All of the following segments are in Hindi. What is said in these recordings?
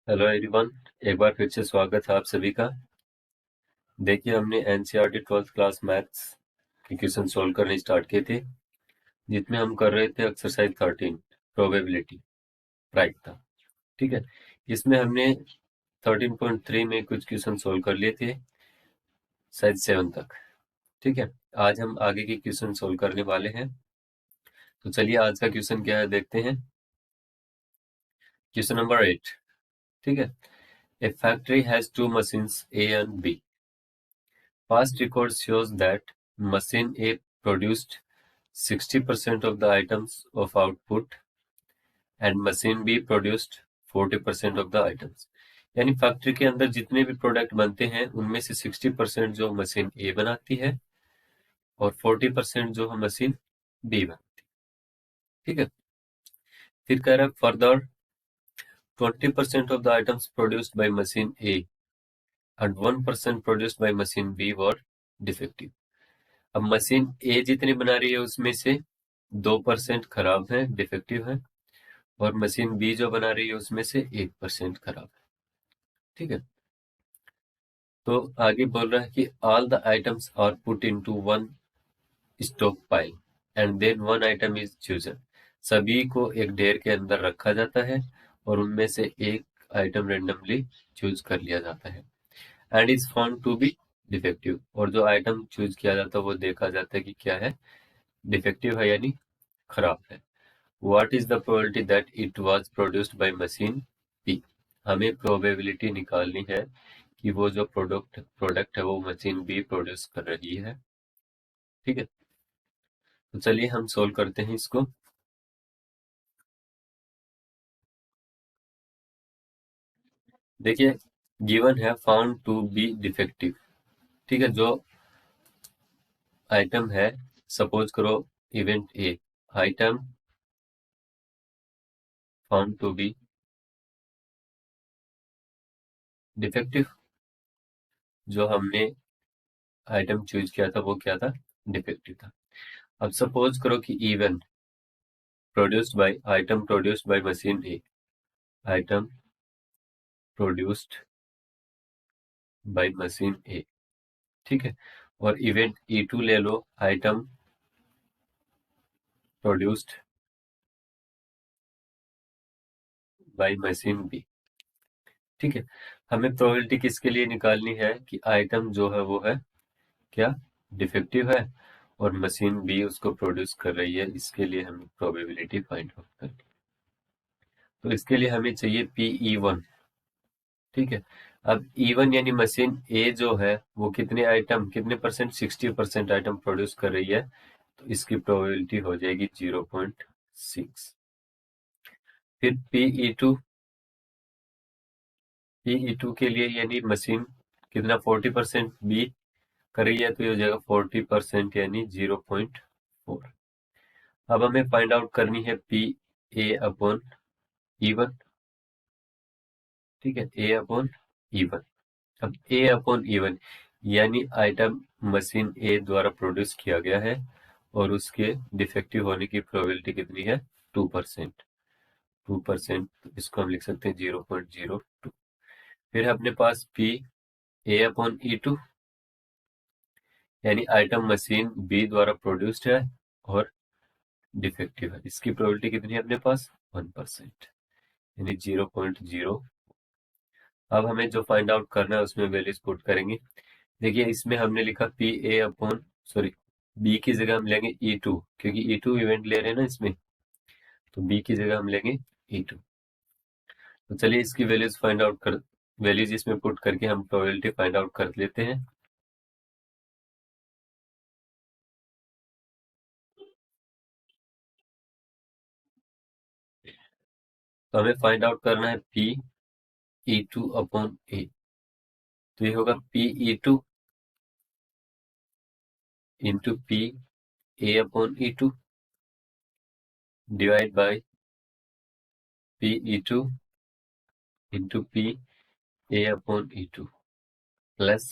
Hello everyone. एक बार फिर से स्वागत है आप सभी का। देखिए, हमने एनसीईआरटी 12th क्लास मैथ्स के क्वेश्चन सोल्व करने स्टार्ट किए थे, जिसमें हम कर रहे थे एक्सरसाइज 13 प्रोबेबिलिटी प्रायिकता। ठीक है, इसमें हमने 13.3 में कुछ क्वेश्चन सोल्व कर लिए थे, शायद 7 तक। ठीक है, आज हम आगे के क्वेश्चन सोल्व करने वाले हैं। तो चलिए आज का क्वेश्चन क्या है देखते हैं। Question number 8। ठीक है, A factory has two machines A and B. Past records shows that machine A produced 60% of the items of output and machine B produced 40% of the items। यानी फैक्ट्री के अंदर जितने भी प्रोडक्ट बनते हैं उनमें से 60% जो मशीन ए बनाती है और 40% जो है मशीन बी बनाती है। ठीक है, फिर कह रहा है further 20% of the items produced by machine A and 1% produced by machine B were defective। अब मशीन ए जितनी बना रही है उसमें से 2% खराब है, डिफेक्टिव है, और मशीन बी जो बना रही है उसमें से 1% खराब है। ठीक है, तो आगे बोल रहा है कि all the items are put into one stock pile and then one item is chosen. सभी को एक ढेर के अंदर रखा जाता है और उनमें से एक आइटम रेंडमली चूज कर लिया जाता है and is found to be defective. और जो आइटम चूज किया जाता है वो देखा जाता है कि क्या है, डिफेक्टिव है यानी खराब है। What is the probability that it was produced by machine P? हमें प्रोबेबिलिटी निकालनी है कि वो जो प्रोडक्ट है वो मशीन बी प्रोड्यूस कर रही है। ठीक है, तो चलिए हम सोल्व करते हैं इसको। देखिए, गिवन है फाउंड टू बी डिफेक्टिव। ठीक है, जो आइटम है, सपोज करो event A, item found to be defective. जो हमने आइटम चूज किया था वो क्या था, डिफेक्टिव था। अब सपोज करो कि even produced by item produced by machine A, item produced by machine A। ठीक है, और इवेंट E2 ले लो, item produced by machine B। ठीक है, हमें प्रोबेबिलिटी किसके लिए निकालनी है कि आइटम जो है वो है क्या, डिफेक्टिव है, और मशीन B उसको प्रोड्यूस कर रही है। इसके लिए हमें प्रोबेबिलिटी फाइंड आउट करनी है। तो इसके लिए हमें चाहिए PE1। ठीक है, अब E1 यानी मशीन ए जो है वो कितने आइटम, कितने परसेंट, 60% आइटम प्रोड्यूस कर रही है, तो इसकी प्रोबेबिलिटी हो जाएगी 0.6। फिर पीई टू के लिए यानी मशीन कितना, 40% बी कर रही है, तो ये हो जाएगा 40% यानी 0.4। अब हमें फाइंड आउट करनी है पी ए अपॉन ई1। ठीक है, ए अपॉन ई1। अब ए अपॉन ई1 यानी आइटम मशीन ए द्वारा प्रोड्यूस किया गया है और उसके डिफेक्टिव होने की प्रोबेबिलिटी कितनी है, 2%। 2%, इसको हम लिख सकते हैं 0.02। फिर है अपने पास P A upon E two यानी आइटम मशीन बी द्वारा प्रोड्यूस्ड है और डिफेक्टिव है। इसकी प्रोबेबिलिटी कितनी है अपने पास, 1% यानी 0.0। अब हमें जो फाइंड आउट करना है उसमें वैल्यूज पुट करेंगे। देखिए, इसमें हमने लिखा P A upon, sorry, B की जगह हम लेंगे E2, क्योंकि E2 इवेंट ले रहे हैं ना इसमें, तो बी की जगह हम लेंगे E2। तो चलिए इसकी वैल्यूज इसमें पुट करके हम प्रोबेबिलिटी फाइंड आउट कर लेते हैं। तो हमें फाइंड आउट करना है PE2 अपॉन ए। तो ये होगा PE2 into P A upon E2 divide by PE2 into P A upon E2 plus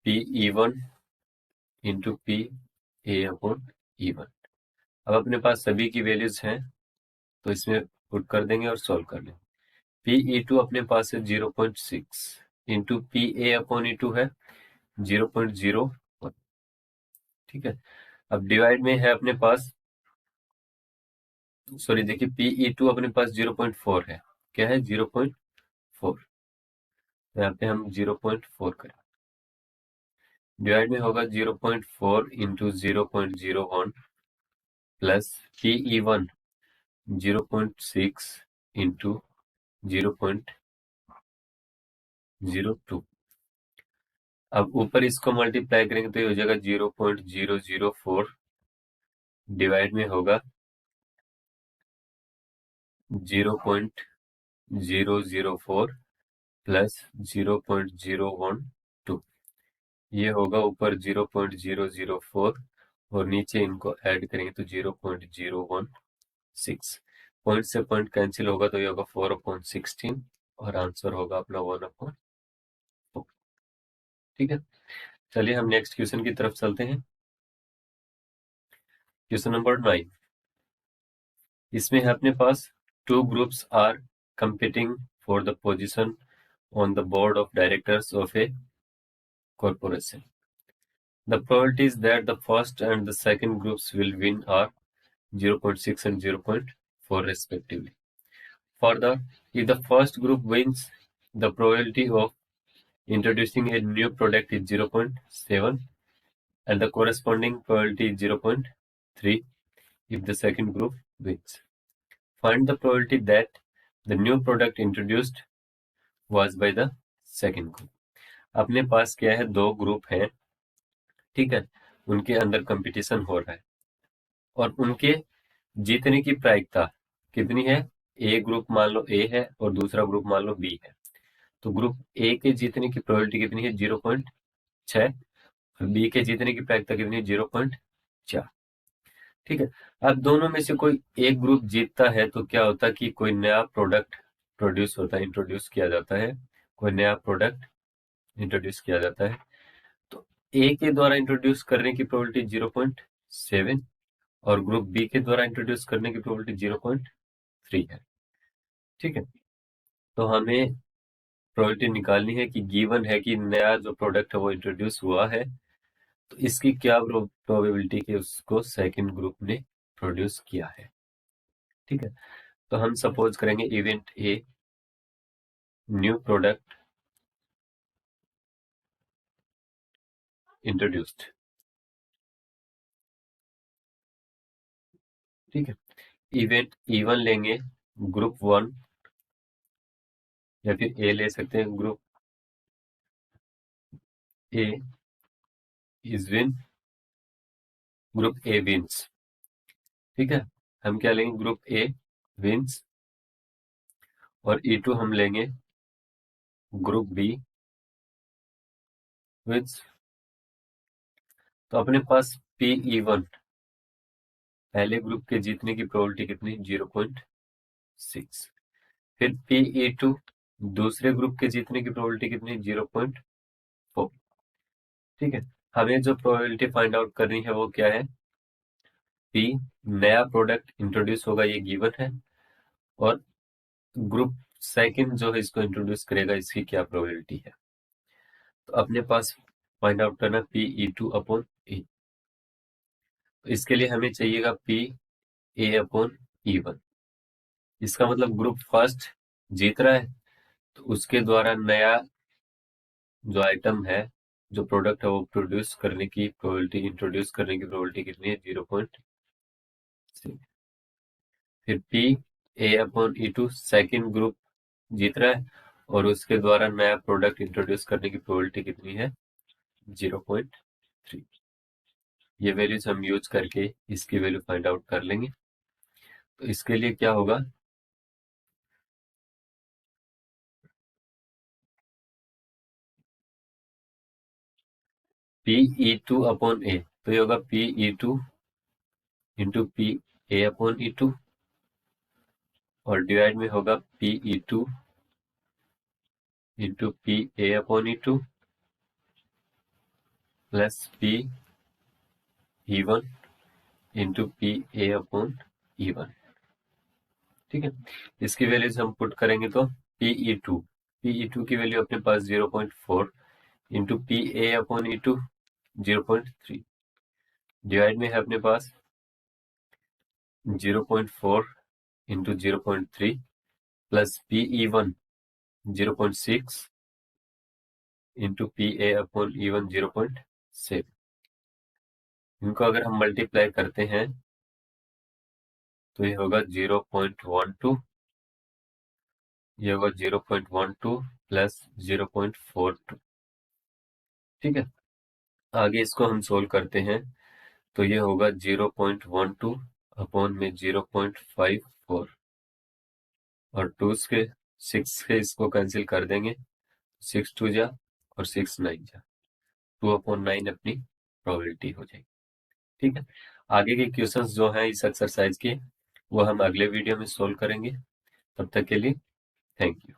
PE1 into P A upon E1। अब अपने पास सभी की वैल्यूज हैं तो इसमें पुट कर देंगे और सॉल्व कर लेंगे। PE2 अपने पास है 0.6 इंटू PA/E2 है 0.01। ठीक है, अब डिवाइड में है अपने पास, सॉरी देखिए PE2 अपने पास 0.4 है। क्या है? 0.4। यहाँ पे हम 0.4 करें, डिवाइड में होगा 0.4 इंटू 0.01 प्लस PE1 0.6 इंटू 0.02। अब ऊपर इसको मल्टीप्लाई करेंगे तो ये हो जाएगा 0.004 डिवाइड में होगा 0.004 प्लस 0.012। ये होगा ऊपर 0.004 और नीचे इनको ऐड करेंगे तो 0.016। पॉइंट से पॉइंट कैंसिल होगा तो ये होगा 4/16 और आंसर होगा अपना 1/4। ठीक है, चलिए हम नेक्स्ट क्वेश्चन की तरफ चलते हैं। क्वेश्चन नंबर 9, इसमें है अपने पास two groups are competing for the position on the board of directors of a corporation. The probability is that the first and the second groups will win are 0.6 and 0.4 respectively. Further, if the first group wins, the probability of introducing a new product is 0.7 and the corresponding probability is 0.3 if the second group wins. Find the probability that the new product introduced was by the second group. अपने पास क्या है? दो ग्रुप हैं, ठीक है, उनके अंदर कंपटीशन हो रहा है और उनके जीतने की प्रायिकता कितनी है? ए ग्रुप मान लो ए है और दूसरा ग्रुप मान लो बी है, तो ग्रुप ए के जीतने की प्रोबेबिलिटी कितनी है? 0.6 और बी के जीतने की प्रायिकता कितनी है? 0.4। ठीक है, अब दोनों में से कोई एक ग्रुप जीतता है तो क्या होता है कि कोई नया प्रोडक्ट प्रोड्यूस होता है, इंट्रोड्यूस किया जाता है, कोई नया प्रोडक्ट इंट्रोड्यूस किया जाता है। तो ए के द्वारा इंट्रोड्यूस करने की प्रोबेबिलिटी 0.7 और ग्रुप बी के द्वारा इंट्रोड्यूस करने की प्रोबेबिलिटी 0.3 है। ठीक है, तो हमें प्रोबेबिलिटी निकालनी है कि गिवन है कि नया जो प्रोडक्ट है वो इंट्रोड्यूस हुआ है, तो इसकी क्या प्रोबेबिलिटी कि उसको सेकंड ग्रुप ने प्रोड्यूस किया है। ठीक है, तो हम सपोज करेंगे event A, new product introduced. ठीक है, इवेंट E1 लेंगे, ग्रुप 1 या फिर ए ले सकते हैं, group A is win, group A wins. ठीक है, हम क्या लेंगे? ग्रुप ए विंस और E2 हम लेंगे ग्रुप बी विंस। तो अपने पास PE1 पहले ग्रुप के जीतने की प्रोबेबिलिटी कितनी? 0.6। फिर PE2 दूसरे ग्रुप के जीतने की प्रोबेबिलिटी कितनी? 0.4। ठीक है, हमें जो प्रोबेबिलिटी फाइंड आउट करनी है वो क्या है? P नया प्रोडक्ट इंट्रोड्यूस होगा, ये गिवन है, और ग्रुप सेकंड जो है इसको इंट्रोड्यूस करेगा, इसकी क्या प्रोबेबिलिटी है। तो अपने पास फाइंड आउट करना PE2/E। तो इसके लिए हमें चाहिएगा PA/E1। इसका मतलब ग्रुप फर्स्ट जीत रहा है तो उसके द्वारा नया जो आइटम है, जो प्रोडक्ट है वो प्रोड्यूस करने की प्रोबेबिलिटी, इंट्रोड्यूस करने की प्रोबेबिलिटी कितनी है? 0.6। फिर PA/E2 सेकंड ग्रुप जीत रहा है और उसके द्वारा नया प्रोडक्ट इंट्रोड्यूस करने की प्रोबेबिलिटी कितनी है? 0.3। ये वैल्यूज हम यूज करके इसकी वैल्यू फाइंड आउट कर लेंगे। तो इसके लिए क्या होगा? PE2/A, तो ये होगा PE2 इंटू PA/E2 और डिवाइड में होगा PE2 into PA/E2 plus PE1 into PA/E1। ठीक है, इसकी वैल्यूज हम पुट करेंगे तो PE2 PE2 की वैल्यू अपने पास 0.4 into PA upon E2 0.3 divide में है अपने पास 0.4 into 0.3 plus PE1 0.6 into PA upon E1 0.7। इनको अगर हम मल्टीप्लाई करते हैं तो ये होगा 0.12, ये होगा 0.12 प्लस 0.42। ठीक है, आगे इसको हम सोल्व करते हैं तो ये होगा 0.12 अपॉन में 0.54 और 2 के 6 के इसको कैंसिल कर देंगे, 6 2 जा और 6 9 जा, 2/9 अपनी प्रोबेबिलिटी हो जाएगी। ठीक है, आगे के क्वेश्चंस जो हैं इस एक्सरसाइज के वो हम अगले वीडियो में सोल्व करेंगे। तब तक के लिए थैंक यू।